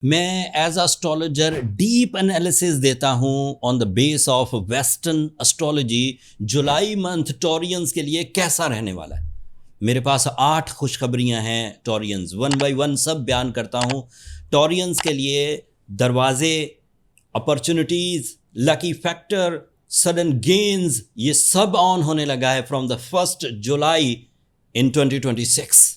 मैं as astrologer deep analysis देता हूं on the base of western astrology. July month Taureans के लिए कैसा रहने वाला है? मेरे पास 8 खुशखबरियां हैं टॉरियंस, वन बाय वन सब बयान करता हूं। टॉरियंस के लिए दरवाजे, opportunities, lucky factor, sudden gains, ये सब ऑन होने लगा है from the 1 July in 2026।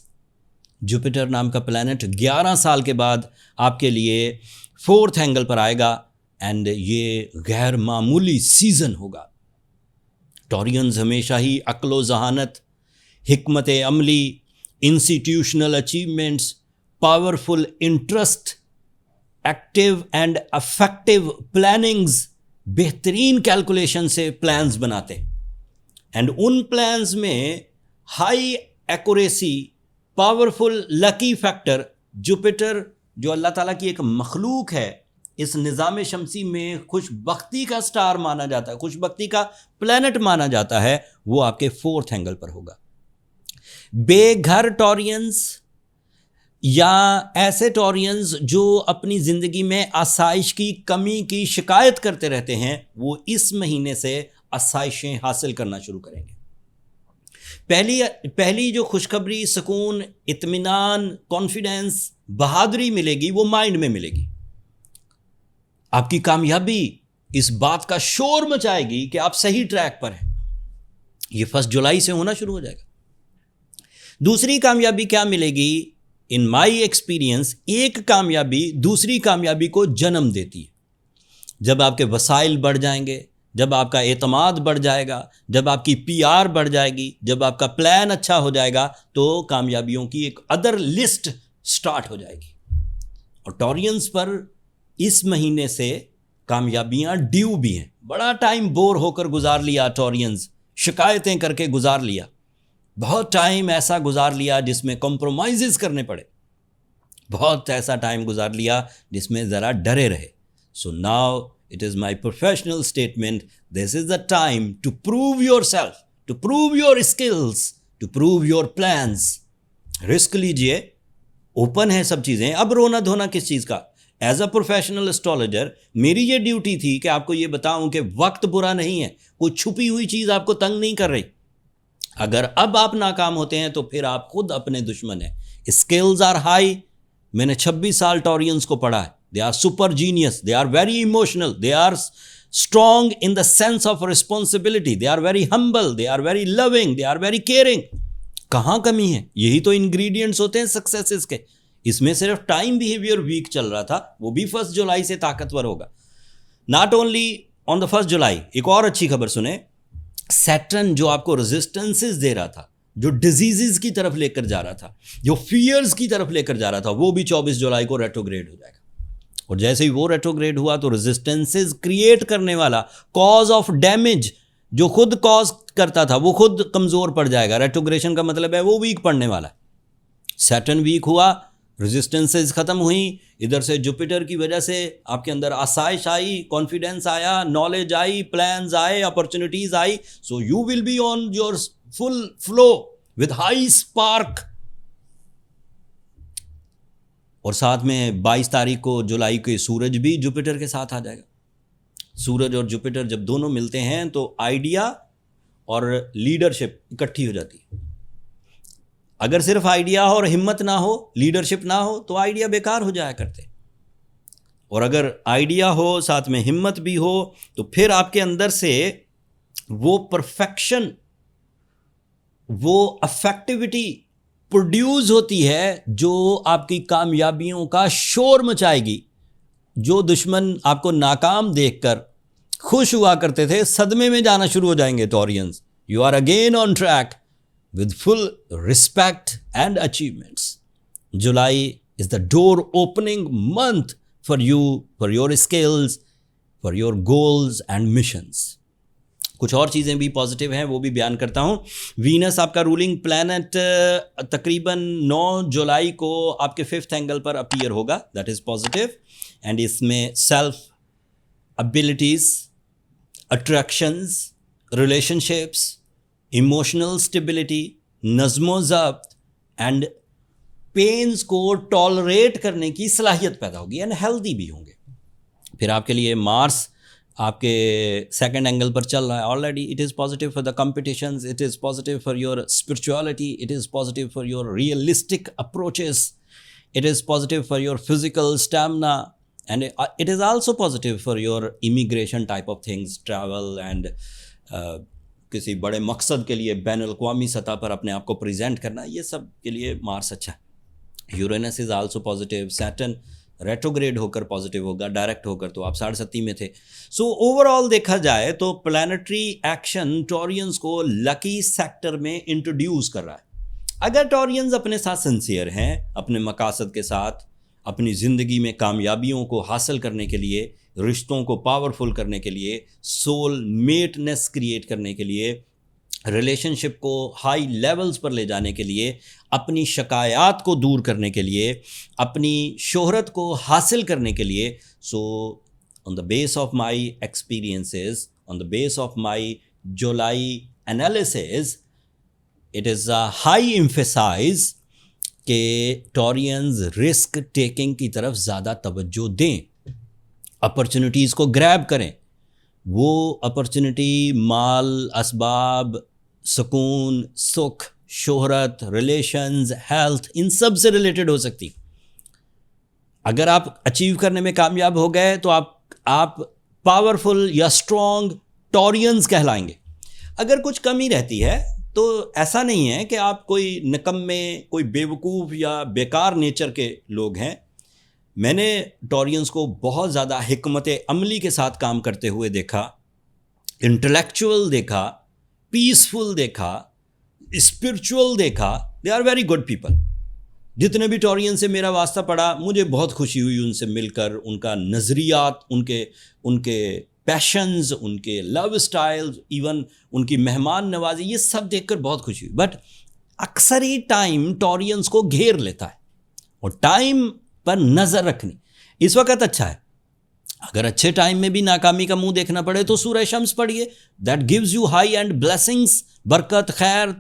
Jupiter नाम का प्लैनेट 11 साल के बाद आपके लिए 4th एंगल पर आएगा एंड ये गैर मामूली सीजन होगा। टॉरियंस हमेशा ही अक्लो जहानत, हिकमत अमली, institutional achievements, powerful interest, active and affective plannings, बेहतरीन कैलकुलेशन से प्लान्स बनाते हैं एंड उन प्लान्स में high accuracy, powerful lucky factor. Jupiter जो अल्लाह ताला की एक मखलूक है, इस निज़ाम शमसी में खुशबख्ती का स्टार माना जाता है, खुशबख्ती का प्लैनेट माना जाता है, वो आपके 4th एंगल पर होगा। बेघर टॉरियंस या ऐसे टॉरियंस जो अपनी ज़िंदगी में आसाइश की कमी की शिकायत करते रहते हैं, वो इस महीने से आसाइशें हासिल करना शुरू करेंगे। पहली जो खुशखबरी, सुकून, इत्मीनान, कॉन्फिडेंस, बहादुरी मिलेगी, वो माइंड में मिलेगी। आपकी कामयाबी इस बात का शोर मचाएगी कि आप सही ट्रैक पर हैं। ये 1 जुलाई से होना शुरू हो जाएगा। दूसरी कामयाबी क्या मिलेगी? इन माई एक्सपीरियंस, एक कामयाबी दूसरी कामयाबी को जन्म देती है। जब आपके वसाइल बढ़ जाएंगे, जब आपका एतमाद बढ़ जाएगा, जब आपकी पीआर बढ़ जाएगी, जब आपका प्लान अच्छा हो जाएगा, तो कामयाबियों की एक अदर लिस्ट स्टार्ट हो जाएगी। और टॉरियंस पर इस महीने से कामयाबियां ड्यू भी हैं। बड़ा टाइम बोर होकर गुजार लिया टॉरियंस, शिकायतें करके गुजार लिया, बहुत टाइम ऐसा गुजार लिया जिसमें कॉम्प्रोमाइज़ेस करने पड़े, बहुत ऐसा टाइम गुजार लिया जिसमें ज़रा डरे रहे। So now it is my professional statement, this is the time to prove yourself, to prove your skills, to prove your plans. Risk लीजिए, ओपन है सब चीज़ें। अब रोना धोना किस चीज़ का? एज अ प्रोफेशनल एस्ट्रोलॉजर मेरी ये ड्यूटी थी कि आपको ये बताऊं कि वक्त बुरा नहीं है, कोई छुपी हुई चीज़ आपको तंग नहीं कर रही। अगर अब आप नाकाम होते हैं तो फिर आप खुद अपने दुश्मन हैं। Skills are high. मैंने 26 साल टॉरियंस को पढ़ा है। They are super genius. They are very emotional. They are strong in the sense of responsibility. They are very humble. They are very loving. They are very caring. कहाँ कमी है? यही तो इंग्रेडिएंट्स होते हैं सक्सेसेस के। इसमें सिर्फ टाइम बिहेवियर वीक चल रहा था, वो भी 1 जुलाई से ताकतवर होगा। नॉट ओनली ऑन द 1 जुलाई, एक और अच्छी खबर सुने। सैटर्न जो आपको रेजिस्टेंसेस दे रहा था, जो डिजीजेस की तरफ लेकर जा रहा था, जो फियर्स की तरफ लेकर जा रहा था, वो भी 24 जुलाई को रेट्रोग्रेड हो जाएगा। और जैसे ही वो रेट्रोग्रेड हुआ तो रेजिस्टेंसेस क्रिएट करने वाला, कॉज ऑफ डैमेज जो खुद कॉज करता था, वो खुद कमज़ोर पड़ जाएगा। रेट्रोग्रेशन का मतलब है वो वीक पड़ने वाला है। सैटर्न वीक हुआ, रेजिस्टेंसेस ख़त्म हुई, इधर से जुपिटर की वजह से आपके अंदर आसाइश आई, कॉन्फिडेंस आया, नॉलेज आई, प्लान्स आए, opportunities I. So you will be on your full flow with high spark. और साथ में 22 तारीख को जुलाई के सूरज भी जुपिटर के साथ आ जाएगा। सूरज और जुपिटर जब दोनों मिलते हैं तो आइडिया और लीडरशिप इकट्ठी हो जाती है। अगर सिर्फ आइडिया और हिम्मत ना हो, लीडरशिप ना हो, तो आइडिया बेकार हो जाया करते। और अगर आइडिया हो, साथ में हिम्मत भी हो, तो फिर आपके अंदर से वो परफेक्शन, वो अफेक्टिविटी प्रोड्यूस होती है जो आपकी कामयाबियों का शोर मचाएगी। जो दुश्मन आपको नाकाम देखकर खुश हुआ करते थे, सदमे में जाना शुरू हो जाएंगे Taureans. You are again on track with full respect and achievements. July is the door opening month for you, for your skills, for your goals and missions. कुछ और चीज़ें भी पॉजिटिव हैं, वो भी बयान करता हूँ। वीनस आपका रूलिंग प्लैनेट तकरीबन 9 जुलाई को आपके 5th एंगल पर अपीयर होगा, दैट इज़ पॉजिटिव। एंड इसमें self abilities, attractions, relationships, emotional stability, नज़्मो ज़ब्त एंड पेन्स को टॉलरेट करने की सलाहियत पैदा होगी एंड हेल्दी भी होंगे। फिर आपके लिए मार्स आपके सेकंड एंगल पर चल रहा है already. It is positive for the competitions, it is positive for your spirituality, it is positive for your realistic approaches, it is positive for your physical stamina, and it is also positive for your immigration type of things, travel and किसी बड़े मकसद के लिए ban अल-अक़वामी सतह पर अपने आप को प्रेजेंट करना, ये सब के लिए मार्स अच्छा है। Uranus is also positive, Saturn retrograde होकर पॉजिटिव होगा, डायरेक्ट होकर तो आप 7.5 में थे। सो ओवरऑल देखा जाए तो प्लानिटरी एक्शन टॉरियंस को लकी सेक्टर में इंट्रोड्यूस कर रहा है। अगर टॉरियंस अपने साथ सिंसियर हैं, अपने मकासद के साथ, अपनी ज़िंदगी में कामयाबियों को हासिल करने के लिए, रिश्तों को पावरफुल करने के लिए, सोल मेटनेस क्रिएट करने के लिए, रिलेशनशिप को हाई लेवल्स पर ले जाने के लिए, अपनी शिकायत को दूर करने के लिए, अपनी शोहरत को हासिल करने के लिए, so on the base of my experiences, on the base of my July analysis, it is a high emphasize के टॉरियंस रिस्क टेकिंग की तरफ ज़्यादा तवज्जो दें, अपॉर्चुनिटीज़ को ग्रैब करें। वो अपॉर्चुनिटी माल, असबाब, सुकून, सुख, शोहरत, रिलेशंस, हेल्थ, इन सब से रिलेटेड हो सकती। अगर आप अचीव करने में कामयाब हो गए तो आप पावरफुल या स्ट्रॉन्ग टॉरियंस कहलाएंगे। अगर कुछ कमी रहती है तो ऐसा नहीं है कि आप कोई निकम्मे, कोई बेवकूफ़ या बेकार नेचर के लोग हैं। मैंने टॉरियंस को बहुत ज़्यादा हिकमत अमली के साथ काम करते हुए देखा, इंटेलेक्चुअल देखा, पीसफुल देखा, स्पिरिचुअल देखा। They are very good people. जितने भी टॉरियन से मेरा वास्ता पड़ा, मुझे बहुत खुशी हुई उनसे मिलकर, उनका नज़रियात, उनके पैशंस, उनके लव स्टाइल्स, इवन उनकी मेहमान नवाजी, ये सब देखकर बहुत खुशी हुई। बट अक्सर ही टाइम टॉरियंस को घेर लेता है और टाइम पर नज़र रखनी इस वक्त अच्छा है। अगर अच्छे टाइम में भी नाकामी का मुंह देखना पड़े तो सूरह शम्स पढ़िए, that gives you high and blessings, बरकत, खैर,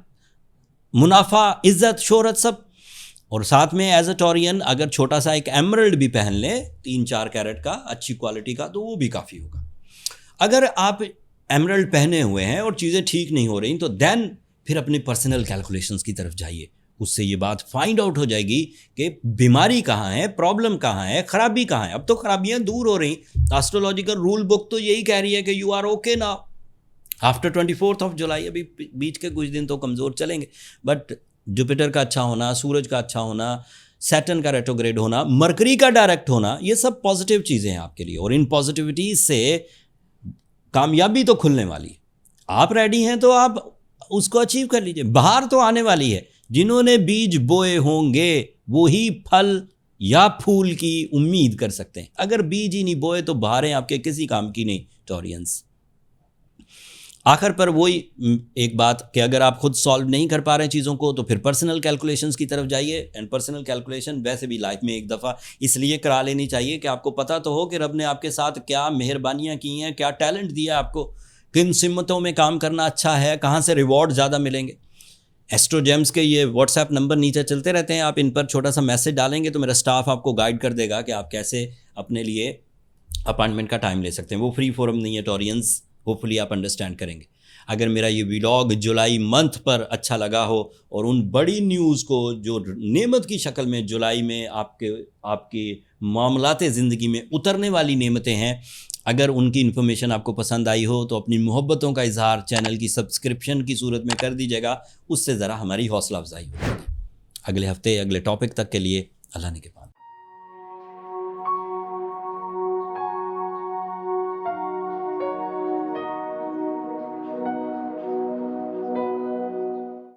मुनाफा, इज्जत, शोहरत सब। और साथ में एज अ टॉरियन अगर छोटा सा एक एमरल्ड भी पहन ले 3-4 कैरेट का अच्छी क्वालिटी का, तो वो भी काफ़ी होगा। अगर आप एमरल्ड पहने हुए हैं और चीज़ें ठीक नहीं हो रही तो देन फिर अपनी पर्सनल कैलकुलेशंस की तरफ जाइए। उससे ये बात फाइंड आउट हो जाएगी कि बीमारी कहाँ है, प्रॉब्लम कहाँ है, खराबी कहाँ है। अब तो खराबियाँ दूर हो रही। एस्ट्रोलॉजिकल रूल बुक तो यही कह रही है कि you are okay now after 24 July. अभी बीच के कुछ दिन तो कमज़ोर चलेंगे, बट जुपिटर का अच्छा होना, सूरज का अच्छा होना, सैटर्न का रेट्रोग्रेड होना, मरकरी का डायरेक्ट होना, ये सब पॉजिटिव चीज़ें हैं आपके लिए। और इन पॉजिटिविटीज़ से कामयाबी तो खुलने वाली है। आप रेडी हैं तो आप उसको अचीव कर लीजिए। बाहर तो आने वाली है। जिन्होंने बीज बोए होंगे वो ही फल या फूल की उम्मीद कर सकते हैं। अगर बीज ही नहीं बोए तो बहारें आपके किसी काम की नहीं टॉरियंस। आखिर पर वही एक बात कि अगर आप खुद सॉल्व नहीं कर पा रहे हैं चीज़ों को तो फिर पर्सनल कैलकुलेशंस की तरफ जाइए। एंड पर्सनल कैलकुलेशन वैसे भी लाइफ में एक दफ़ा इसलिए करा लेनी चाहिए कि आपको पता तो हो कि रब ने आपके साथ क्या मेहरबानियाँ की हैं, क्या टैलेंट दिया आपको, किन सिमतों में काम करना अच्छा है, कहाँ से रिवॉर्ड ज़्यादा मिलेंगे। एस्ट्रोजेम्स के ये व्हाट्सएप नंबर नीचे चलते रहते हैं, आप इन पर छोटा सा मैसेज डालेंगे तो मेरा स्टाफ आपको गाइड कर देगा कि आप कैसे अपने लिए अपॉइंटमेंट का टाइम ले सकते हैं। वो फ्री फोरम नहीं है टॉरियंस, होपफुली आप अंडरस्टैंड करेंगे। अगर मेरा ये व्लॉग जुलाई मंथ पर अच्छा लगा हो और उन बड़ी न्यूज़ को जो नेमत की शक्ल में जुलाई में आपकी मामलाते ज़िंदगी में उतरने वाली नेमतें हैं, अगर उनकी इन्फॉर्मेशन आपको पसंद आई हो तो अपनी मोहब्बतों का इजहार चैनल की सब्सक्रिप्शन की सूरत में कर दीजिएगा। उससे ज़रा हमारी हौसला अफजाई हो जाएगी। अगले हफ्ते अगले टॉपिक तक के लिए अल्लाह ने के पास।